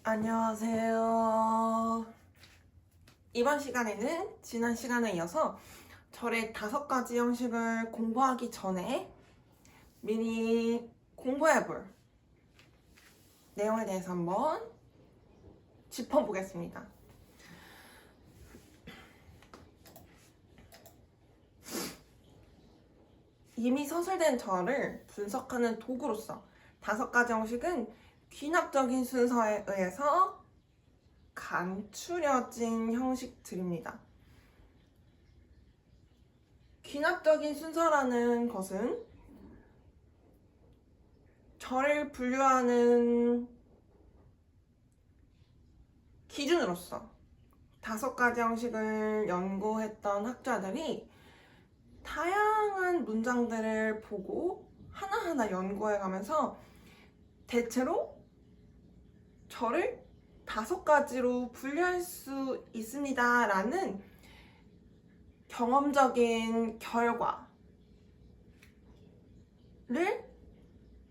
안녕하세요. 이번 시간에는 지난 시간에 이어서 절의 5가지 형식을 공부하기 전에 미리 공부해볼 내용에 대해서 한번 짚어보겠습니다. 이미 서술된 절을 분석하는 도구로서 5가지 형식은 귀납적인 순서에 의해서 감추려진 형식들입니다. 귀납적인 순서라는 것은 절을 분류하는 기준으로서 5가지 형식을 연구했던 학자들이 다양한 문장들을 보고 하나하나 연구해가면서 대체로 절을 5가지로 분류할 수 있습니다 라는 경험적인 결과를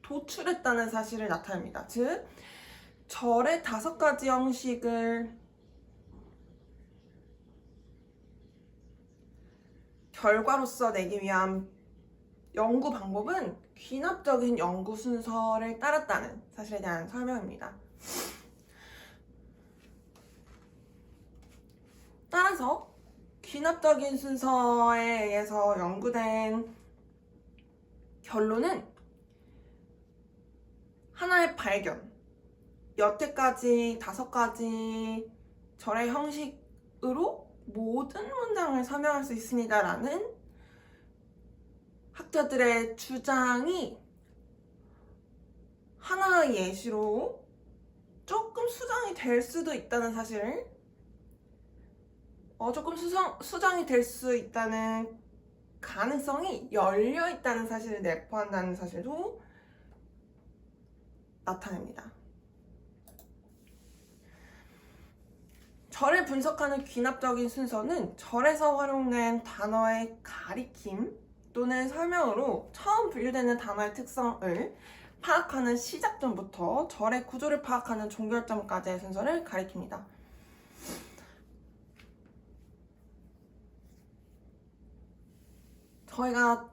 도출했다는 사실을 나타냅니다. 즉, 절의 5가지 형식을 결과로서 내기 위한 연구 방법은 귀납적인 연구 순서를 따랐다는 사실에 대한 설명입니다. 따라서 귀납적인 순서에 의해서 연구된 결론은 하나의 발견, 여태까지 5가지 절의 형식으로 모든 문장을 설명할 수 있습니다 라는 학자들의 주장이 하나의 예시로 조금 수정이 될 수도 있다는 사실을 조금 수정이 될 수 있다는 가능성이 열려 있다는 사실을 내포한다는 사실도 나타냅니다. 절을 분석하는 귀납적인 순서는 절에서 활용된 단어의 가리킴 또는 설명으로 처음 분류되는 단어의 특성을 파악하는 시작점부터 절의 구조를 파악하는 종결점까지의 순서를 가리킵니다. 저희가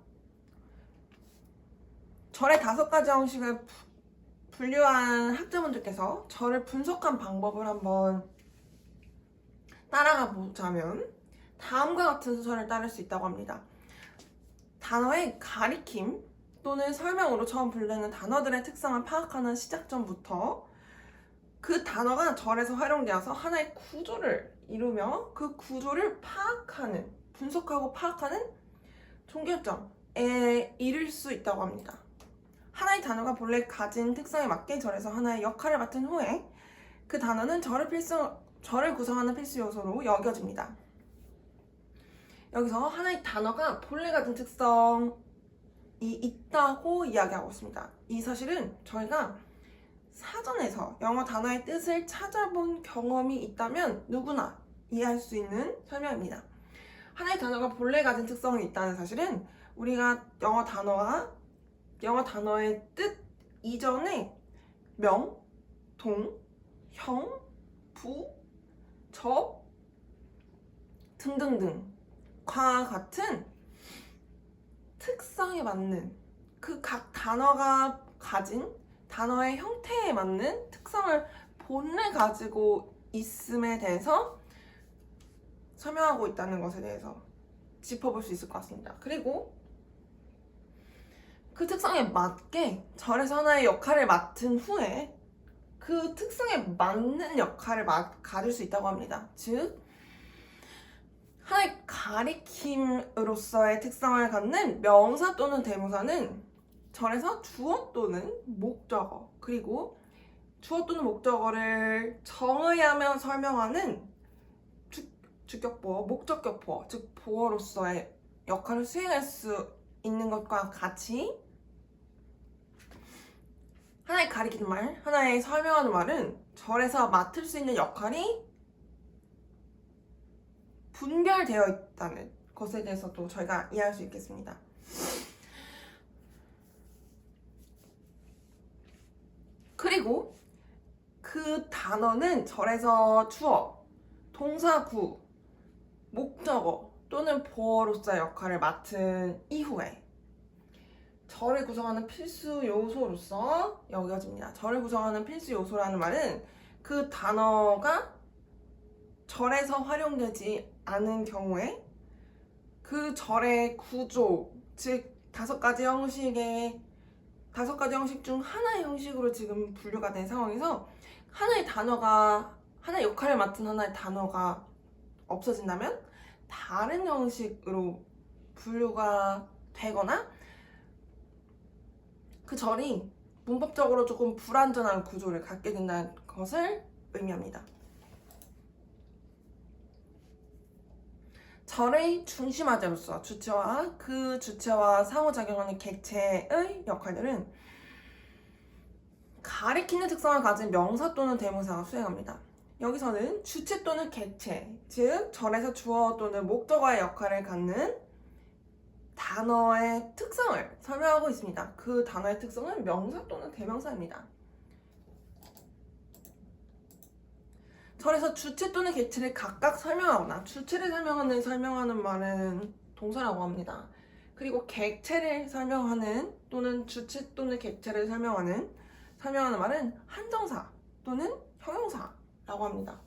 절의 5가지 형식을 분류한 학자분들께서 절을 분석한 방법을 한번 따라가 보자면 다음과 같은 순서를 따를 수 있다고 합니다. 단어의 가리킴 또는 설명으로 처음 분류되는 단어들의 특성을 파악하는 시작점부터 그 단어가 절에서 활용되어서 하나의 구조를 이루며 그 구조를 파악하는, 분석하고 파악하는 종결점에 이를 수 있다고 합니다. 하나의 단어가 본래 가진 특성에 맞게 절에서 하나의 역할을 맡은 후에 그 단어는 절을 구성하는 필수 요소로 여겨집니다. 여기서 하나의 단어가 본래 가진 특성이 있다고 이야기하고 있습니다. 이 사실은 저희가 사전에서 영어 단어의 뜻을 찾아본 경험이 있다면 누구나 이해할 수 있는 설명입니다. 하나의 단어가 본래 가진 특성이 있다는 사실은 우리가 영어 단어의 뜻 이전에 명, 동, 형, 부, 접 등등등과 같은 특성에 맞는 그 각 단어가 가진 단어의 형태에 맞는 특성을 본래 가지고 있음에 대해서 설명하고 있다는 것에 대해서 짚어볼 수 있을 것 같습니다. 그리고 그 특성에 맞게 절에서 하나의 역할을 맡은 후에 그 특성에 맞는 역할을 가질 수 있다고 합니다. 즉, 하나의 가리킴으로서의 특성을 갖는 명사 또는 대명사는 절에서 주어 또는 목적어, 그리고 주어 또는 목적어를 정의하며 설명하는 주격보어, 목적격보어, 즉 보어로서의 역할을 수행할 수 있는 것과 같이 하나의 가리키는 말, 하나의 설명하는 말은 절에서 맡을 수 있는 역할이 분별되어 있다는 것에 대해서도 저희가 이해할 수 있겠습니다. 그리고 그 그 단어는 절에서 주어, 동사 구, 목적어 또는 보어로서의 역할을 맡은 이후에 절을 구성하는 필수 요소로서 여겨집니다. 절을 구성하는 필수 요소라는 말은 그 단어가 절에서 활용되지 않은 경우에 그 절의 구조, 즉 다섯 가지 형식 중 하나의 형식으로 지금 분류가 된 상황에서 하나의 역할을 맡은 하나의 단어가 없어진다면 다른 형식으로 분류가 되거나 그 절이 문법적으로 조금 불완전한 구조를 갖게 된다는 것을 의미합니다. 절의 중심화제로서 주체와 그 주체와 상호작용하는 객체의 역할들은 가리키는 특성을 가진 명사 또는 대명사가 수행합니다. 여기서는 주체 또는 객체, 즉 절에서 주어 또는 목적어의 역할을 갖는 단어의 특성을 설명하고 있습니다. 그 단어의 특성은 명사 또는 대명사입니다. 절에서 주체 또는 객체를 각각 설명하거나 주체를 설명하는 말은 동사라고 합니다. 그리고 객체를 설명하는 또는 주체 또는 객체를 설명하는 말은 한정사 또는 형용사라고 합니다.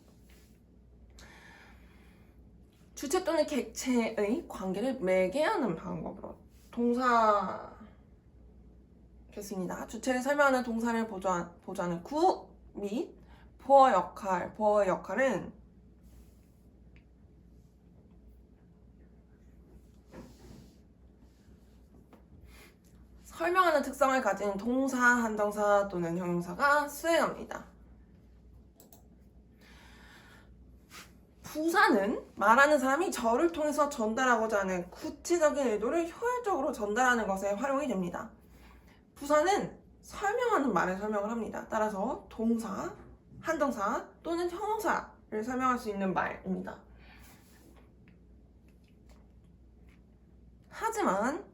주체 또는 객체의 관계를 매개하는 방법으로 동사겠습니다. 주체를 설명하는 동사를 보조하는 구 및 보어의 역할은 설명하는 특성을 가진 동사, 한정사 또는 형용사가 수행합니다. 부사는 말하는 사람이 절을 통해서 전달하고자 하는 구체적인 의도를 효율적으로 전달하는 것에 활용이 됩니다. 부사는 설명하는 말을 설명을 합니다. 따라서 동사, 한정사 또는 형용사를 설명할 수 있는 말입니다. 하지만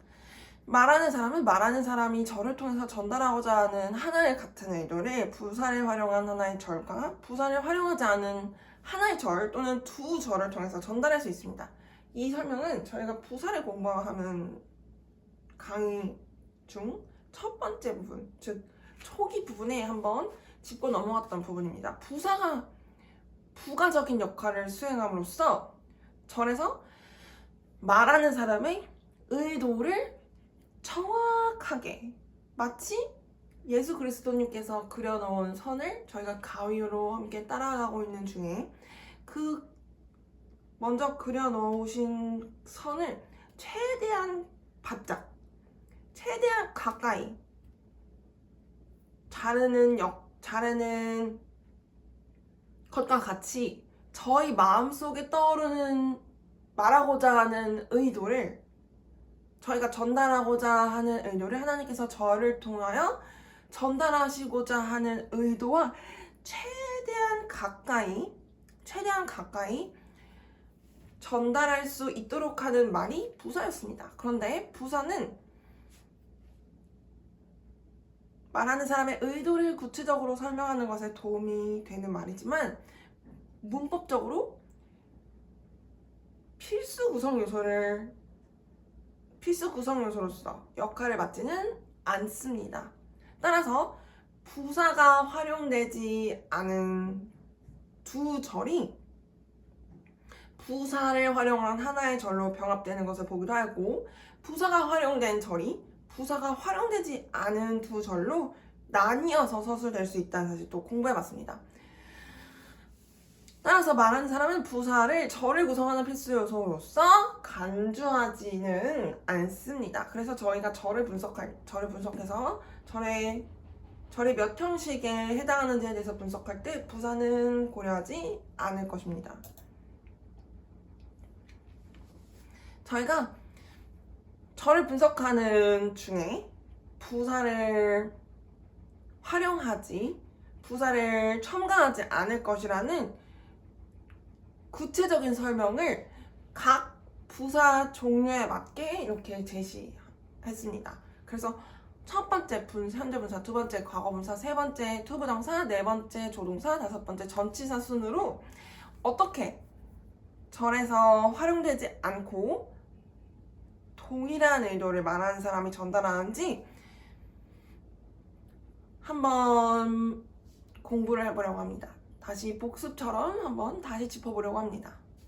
말하는 사람은 말하는 사람이 절을 통해서 전달하고자 하는 하나의 같은 의도를 부사를 활용한 하나의 절과 부사를 활용하지 않은 하나의 절 또는 두 절을 통해서 전달할 수 있습니다. 이 설명은 저희가 부사를 공부하는 강의 중 첫 번째 부분, 즉 초기 부분에 한번 짚고 넘어갔던 부분입니다. 부사가 부가적인 역할을 수행함으로써 절에서 말하는 사람의 의도를 정확하게 마치 예수 그리스도님께서 그려놓은 선을 저희가 가위로 함께 따라가고 있는 중에 그 먼저 그려놓으신 선을 최대한 바짝, 최대한 가까이 자르는 것과 같이 저희 마음속에 떠오르는 말하고자 하는 의도를 저희가 전달하고자 하는 의도를 하나님께서 저를 통하여 전달하시고자 하는 의도와 최대한 가까이 전달할 수 있도록 하는 말이 부사였습니다. 그런데 부사는 말하는 사람의 의도를 구체적으로 설명하는 것에 도움이 되는 말이지만 문법적으로 필수 구성 요소로서 역할을 맡지는 않습니다. 따라서 부사가 활용되지 않은 두 절이 부사를 활용한 하나의 절로 병합되는 것을 보기도 하고 부사가 활용된 절이 부사가 활용되지 않은 두 절로 나뉘어서 서술될 수 있다는 사실도 공부해봤습니다. 따라서 말하는 사람은 부사를 절을 구성하는 필수 요소로서 간주하지는 않습니다. 그래서 저희가 절을 분석해서 절의 몇 형식에 해당하는지에 대해서 분석할 때 부사는 고려하지 않을 것입니다. 저희가 절을 분석하는 중에 부사를 첨가하지 않을 것이라는 구체적인 설명을 각 부사 종류에 맞게 이렇게 제시했습니다. 그래서 첫 번째 현재분사, 두 번째 과거분사, 세 번째 투부정사, 네 번째 조동사, 다섯 번째 전치사 순으로 어떻게 절에서 활용되지 않고 동일한 의도를 말하는 사람이 전달하는지 한번 공부를 해보려고 합니다. 다시 복습처럼 한번 다시 짚어보려고 합니다.